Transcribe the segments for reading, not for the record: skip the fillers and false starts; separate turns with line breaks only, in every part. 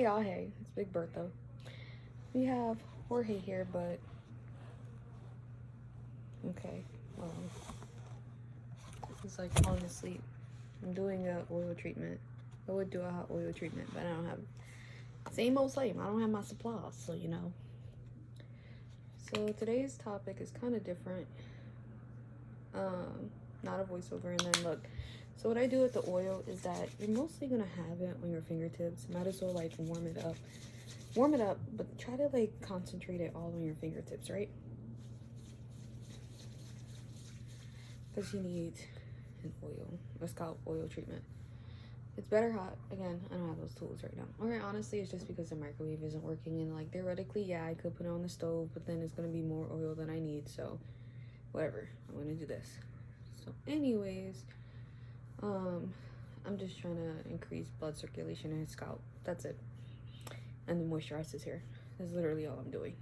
y'all, hey, it's Big Bertha. We have Jorge here, but okay, well, he's like falling asleep. I'm doing a oil treatment. I would do a hot oil treatment, but I don't have same. I don't have my supplies, so you know. So today's topic is kind of different. Not a voiceover, and then look. So what I do with the oil is that you're mostly gonna have it on your fingertips. Might as well like warm it up, but try to like concentrate it all on your fingertips, right? Because you need an oil, a scalp oil treatment. It's better hot. Again, I don't have those tools right now. Or honestly, it's just because the microwave isn't working, and like theoretically, yeah, I could put it on the stove, but then it's gonna be more oil than I need, so whatever. I'm gonna do this. So anyways, I'm just trying to increase blood circulation in his scalp. That's it. And then moisturize his hair. That's literally all I'm doing.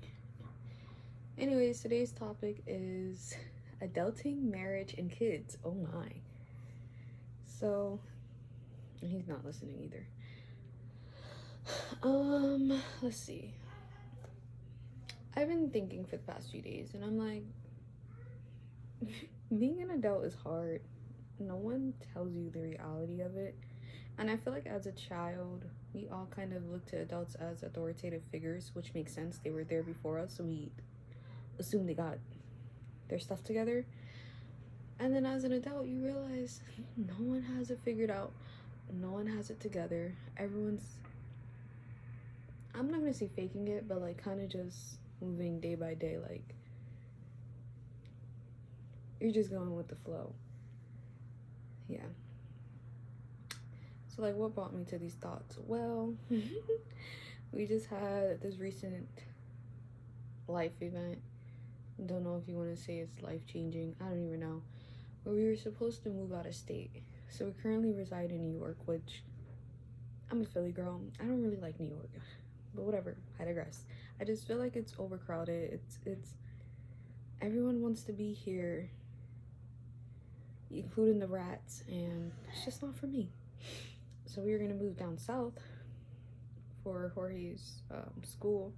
Anyways, today's topic is adulting, marriage, and kids. Oh my. So, and he's not listening either. Let's see. I've been thinking for the past few days, and I'm like, being an adult is hard. No one tells you the reality of it. And I feel like as a child, we all kind of look to adults as authoritative figures, which makes sense. They were there before us, so we assume they got their stuff together. And then as an adult, you realize no one has it figured out. No one has it together. Everyone's, I'm not gonna say faking it, but like kind of just moving day by day. Like, you're just going with the flow. Yeah. So like, what brought me to these thoughts? Well, we just had this recent life event. Don't know if you want to say it's life-changing. I don't even know. But we were supposed to move out of state. So we currently reside in New York, which I'm a Philly girl. I don't really like New York. But whatever, I digress. I just feel like it's overcrowded. It's everyone wants to be here, including the rats, and it's just not for me. So we were gonna move down south for Jorge's school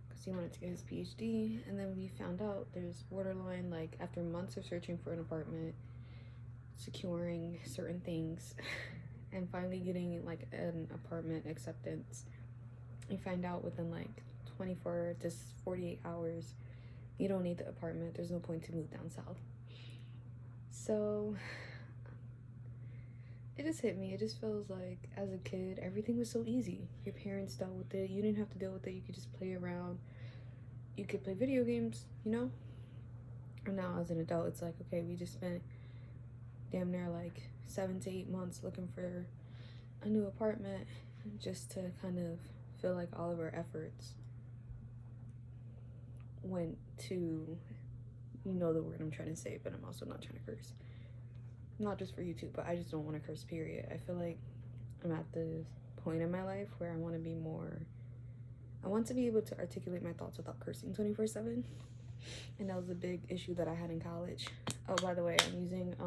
because he wanted to get his PhD, and then we found out there's borderline, like after months of searching for an apartment, securing certain things, and finally getting like an apartment acceptance, you find out within like 24 to 48 hours you don't need the apartment. There's no point to move down south. So it just hit me. It just feels like as a kid, everything was so easy. Your parents dealt with it. You didn't have to deal with it. You could just play around. You could play video games, you know? And now as an adult, it's like, okay, we just spent damn near like 7 to 8 months looking for a new apartment just to kind of feel like all of our efforts went to, you know the word I'm trying to say, but I'm also not trying to curse. Not just for YouTube, but I just don't want to curse, period. I feel like I'm at the point in my life where I want to be able to articulate my thoughts without cursing 24/7. And that was a big issue that I had in college. Oh, by the way, I'm using, I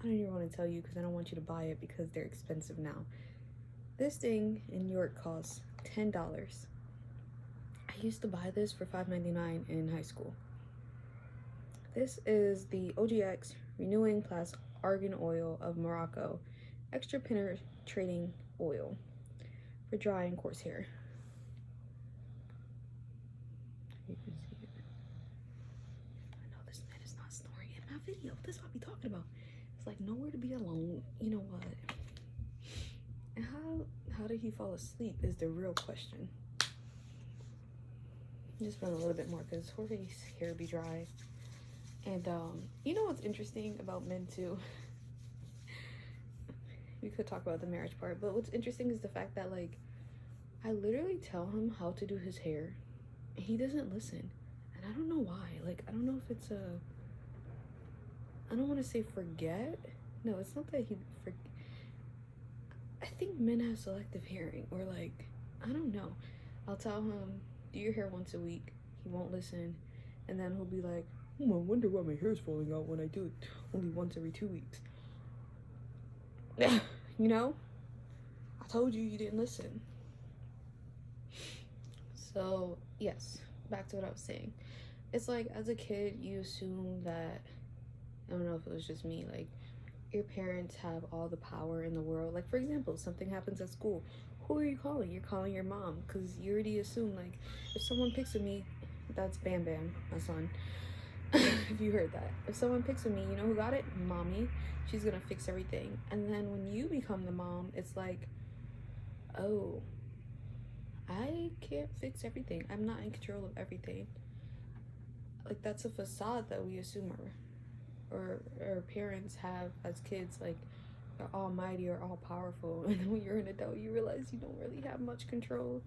don't even want to tell you because I don't want you to buy it because they're expensive now. This thing in New York costs $10. I used to buy this for $5.99 in high school. This is the OGX Renewing Plus Argan Oil of Morocco Extra Penetrating Oil for dry and coarse hair. You can see it. I know this man is not snoring in my video. This is what I be talking about. It's like nowhere to be alone. You know what? And how did he fall asleep is the real question. Just run a little bit more because Jorge's hair be dry. And you know what's interesting about men too? We could talk about the marriage part, but what's interesting is the fact that like I literally tell him how to do his hair and he doesn't listen. And I don't know why. Like, I don't know if it's I don't want to say forget. No, it's not that he I think men have selective hearing, or like, I don't know. I'll tell him, do your hair once a week. He won't listen. And then he'll be like, I wonder why my hair's falling out when I do it only once every 2 weeks. You know? I told you, you didn't listen. So yes, back to what I was saying. It's like, as a kid, you assume that, I don't know if it was just me, like, your parents have all the power in the world. Like, for example, something happens at school. Who are you calling? You're calling your mom, because you already assume, like, if someone picks at me, that's Bam Bam, my son. If you heard that. If someone picks at me, you know who got it? Mommy. She's gonna fix everything. And then when you become the mom, it's like, oh, I can't fix everything. I'm not in control of everything. Like, that's a facade that we assume our parents have as kids, like are almighty or all powerful. And then when you're an adult, you realize you don't really have much control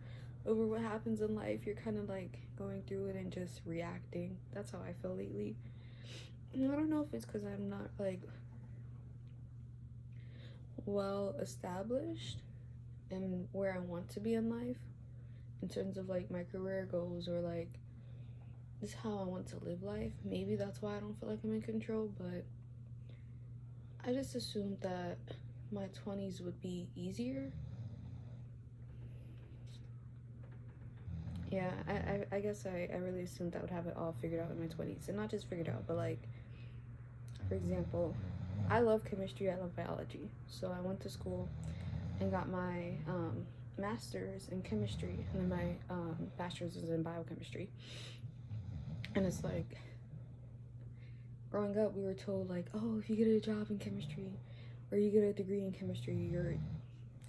over what happens in life. You're kind of like going through it and just reacting. That's how I feel lately. And I don't know if it's because I'm not like well established in where I want to be in life, in terms of like my career goals, or like this is how I want to live life. Maybe that's why I don't feel like I'm in control, but I just assumed that my 20s would be easier. Yeah, I guess I really assumed I would have it all figured out in my 20s. And not just figured out, but like, for example, I love chemistry, I love biology. So I went to school and got my master's in chemistry, and then my bachelor's is in biochemistry. And it's like, growing up, we were told like, oh, if you get a job in chemistry or you get a degree in chemistry,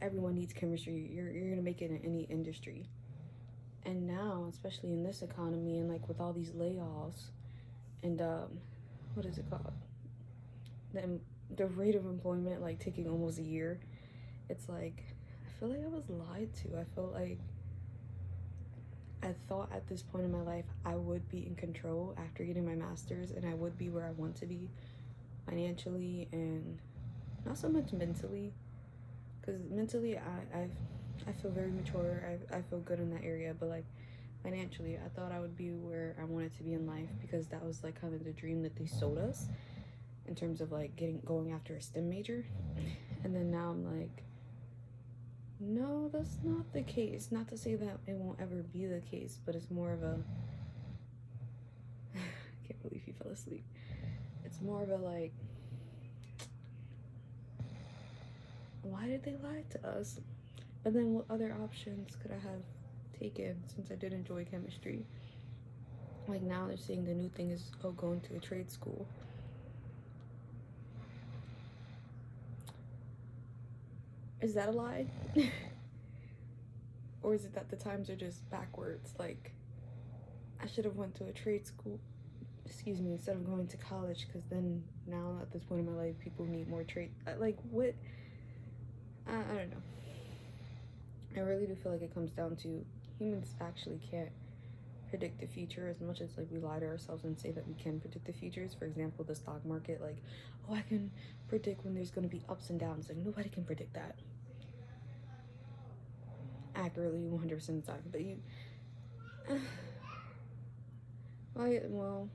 everyone needs chemistry. You're gonna make it in any industry. And now, especially in this economy, and like with all these layoffs and what is it called? The rate of employment like taking almost a year. It's like, I feel like I was lied to. I felt like I thought at this point in my life I would be in control after getting my master's, and I would be where I want to be financially and not so much mentally, because mentally I feel very mature. I feel good in that area, but like financially, I thought I would be where I wanted to be in life, because that was like kind of the dream that they sold us in terms of like going after a STEM major. And then now I'm like, no, that's not the case. Not to say that it won't ever be the case, but it's more of a I can't believe you fell asleep. It's more of a like, why did they lie to us? But then what other options could I have taken, since I did enjoy chemistry? Like, now they're saying the new thing is, oh, going to a trade school. Is that a lie? Or is it that the times are just backwards? Like, I should have went to a trade school, excuse me, instead of going to college, because then now at this point in my life, people need more trade. Like, what? I don't know. I really do feel like it comes down to humans actually can't predict the future as much as like we lie to ourselves and say that we can predict the futures. For example, the stock market, like, oh, I can predict when there's going to be ups and downs. Like, nobody can predict that accurately 100% of the time. But you well,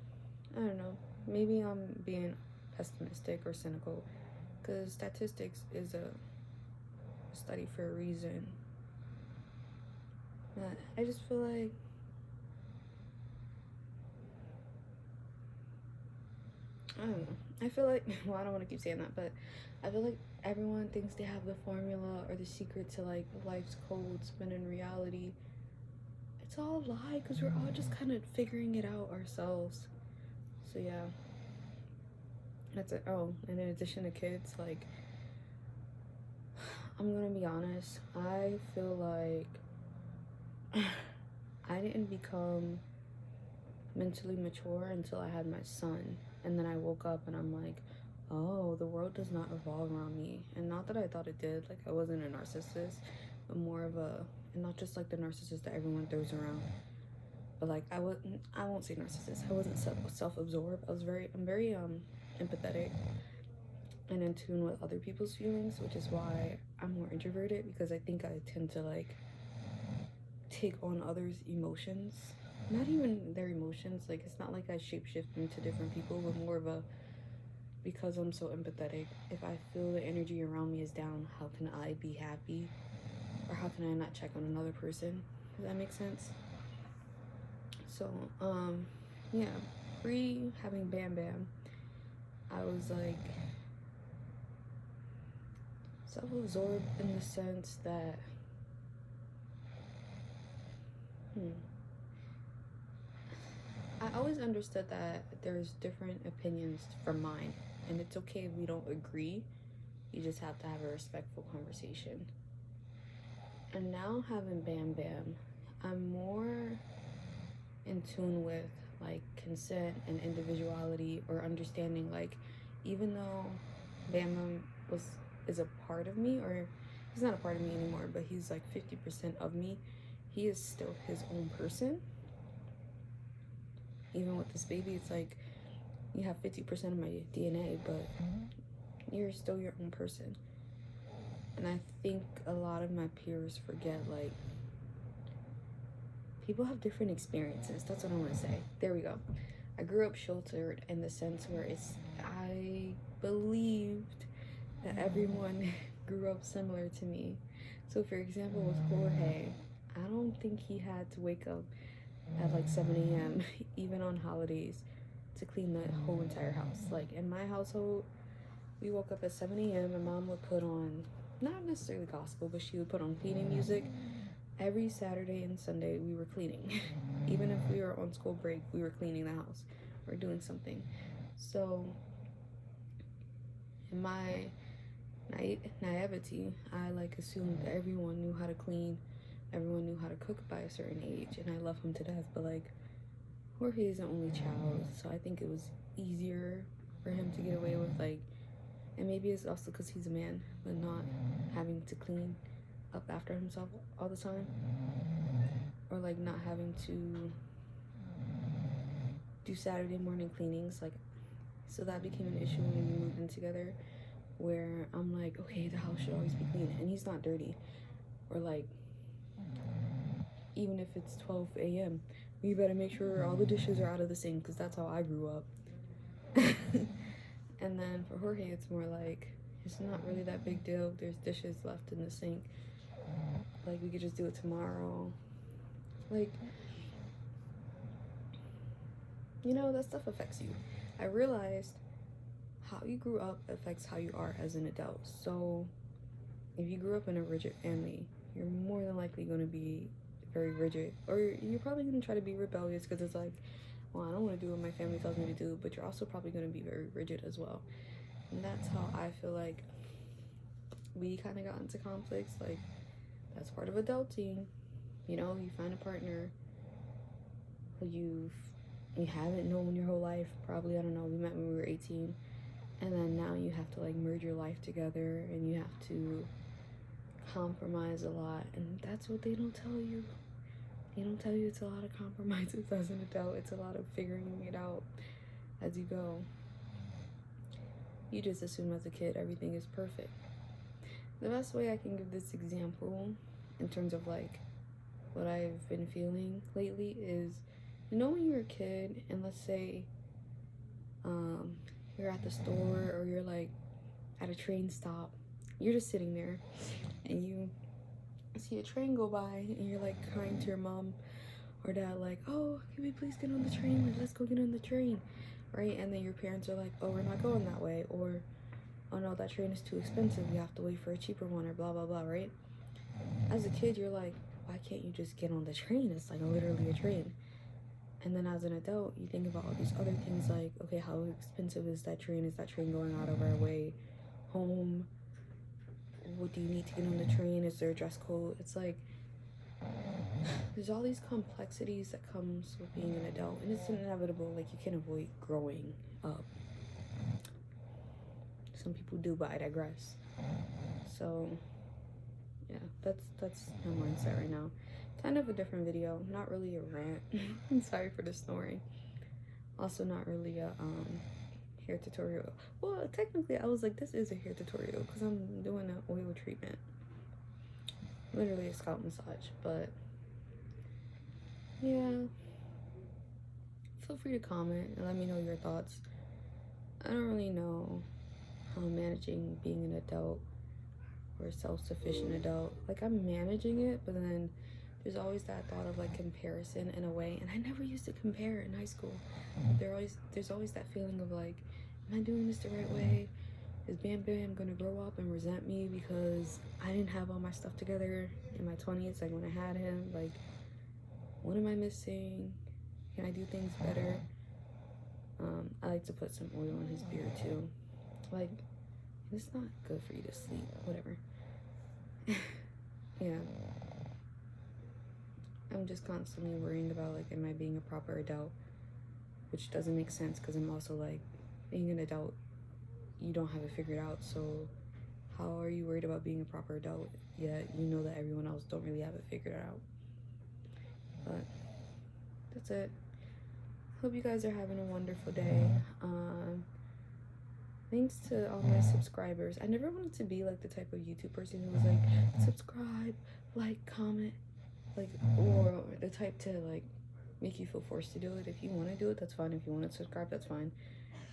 I don't know, maybe I'm being pessimistic or cynical, because statistics is a study for a reason. But I just feel like I don't know. I feel like, well, I don't want to keep saying that, but I feel like everyone thinks they have the formula or the secret to like life's codes, but in reality, it's all a lie, because we're all just kind of figuring it out ourselves. So yeah, that's it. Oh, and in addition to kids, like, I'm gonna be honest, I feel like I didn't become mentally mature until I had my son. And then I woke up and I'm like, oh, the world does not revolve around me. And not that I thought it did. Like, I wasn't a narcissist, but more of a, and not just like the narcissist that everyone throws around, but like I won't say narcissist. I wasn't self-absorbed. I'm very empathetic and in tune with other people's feelings, which is why I'm more introverted, because I think I tend to like take on others' emotions. Not even their emotions, like, it's not like I shapeshift into different people, but more of a, because I'm so empathetic, if I feel the energy around me is down, how can I be happy? can I not check on another person? Does that make sense? So, yeah, pre having Bam Bam, I was like self-absorbed in the sense that, I always understood that there's different opinions from mine, and it's okay if we don't agree. You just have to have a respectful conversation. And now having Bam Bam, I'm more in tune with like consent and individuality, or understanding like, even though Bam Bam is a part of me, or he's not a part of me anymore, but he's like 50% of me, he is still his own person. Even with this baby, it's like you have 50% of my DNA, but you're still your own person. And I think a lot of my peers forget, like, people have different experiences. That's what I want to say. There we go. I grew up sheltered in the sense where I believed that everyone grew up similar to me. So for example, with Jorge, I don't think he had to wake up at like 7 a.m. even on holidays to clean the whole entire house. Like in my household, we woke up at 7 a.m. and mom would put on, not necessarily gospel, but she would put on cleaning music. Every Saturday and Sunday we were cleaning. Even if we were on school break, we were cleaning the house or doing something. So in my naivety, I like assumed everyone knew how to clean, everyone knew how to cook by a certain age, and I love him to death. But like, Jorge is an only child, so I think it was easier for him to get away with, like, and maybe it's also because he's a man, but not having to clean up after himself all the time, or like not having to do Saturday morning cleanings. Like, so that became an issue when we moved in together, where I'm like, okay, the house should always be clean, and he's not dirty. Or like, even if it's 12 a.m., we better make sure all the dishes are out of the sink, because that's how I grew up. And then for Jorge, it's more like, it's not really that big deal. There's dishes left in the sink, like we could just do it tomorrow. Like, you know, that stuff affects you. I realized how you grew up affects how you are as an adult. So if you grew up in a rigid family, you're more than likely going to be very rigid, or you're probably going to try to be rebellious, because it's like, well, I don't want to do what my family tells me to do, but you're also probably going to be very rigid as well. And that's how I feel like we kind of got into conflicts. Like, that's part of adulting. You know, you find a partner who you haven't known your whole life, probably. I don't know, we met when we were 18, and then now you have to like merge your life together, and you have to compromise a lot. And that's what they don't tell you. They don't tell you it's a lot of compromises as an adult. It's a lot of figuring it out as you go. You just assume as a kid everything is perfect. The best way I can give this example in terms of like what I've been feeling lately is, you know, when you're a kid and let's say you're at the store, or you're like at a train stop, you're just sitting there and you see a train go by, and you're like crying to your mom or dad, like, oh, can we please get on the train? Like, let's go get on the train, right? And then your parents are like, oh, we're not going that way, or oh no, that train is too expensive, we have to wait for a cheaper one, or blah blah blah, right? As a kid, you're like, why can't you just get on the train? It's like literally a train. And then as an adult, you think about all these other things, like, okay, how expensive is that train? Is that train going out of our way home? What do you need to get on the train? Is there a dress code? It's like, there's all these complexities that comes with being an adult, and it's inevitable. Like, you can't avoid growing up. Some people do, but I digress. So yeah, that's my mindset right now. Kind of a different video, not really a rant. I'm sorry for the snoring. Also not really a hair tutorial. Well, technically I was like, this is a hair tutorial because I'm doing an oil treatment, literally a scalp massage. But yeah, feel free to comment and let me know your thoughts. I don't really know how I'm managing being an adult or a self-sufficient adult. Like, I'm managing it, but then there's always that thought of like comparison in a way, and I never used to compare in high school. There's always that feeling of like, am I doing this the right way? Is Bam Bam gonna grow up and resent me because I didn't have all my stuff together in my 20s, like when I had him? Like, what am I missing? Can I do things better? I like to put some oil on his beard too. Like, it's not good for you to sleep, whatever. Yeah. I'm just constantly worrying about, like, am I being a proper adult? Which doesn't make sense, because I'm also like, being an adult, you don't have it figured out, so how are you worried about being a proper adult, yet you know that everyone else don't really have it figured out? But that's it. Hope you guys are having a wonderful day. Thanks to all my subscribers. I never wanted to be like the type of YouTube person who was like, subscribe, like, comment, like, or the type to like make you feel forced to do it. If you want to do it, that's fine. If you want to subscribe, that's fine.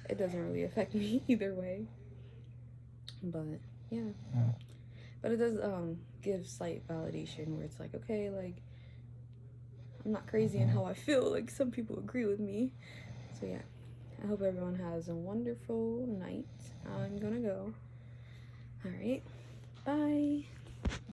It doesn't really affect me either way. But yeah, but it does give slight validation where it's like, okay, like, I'm not crazy in how I feel. Like, some people agree with me. So yeah, I hope everyone has a wonderful night. I'm gonna go. All right, bye.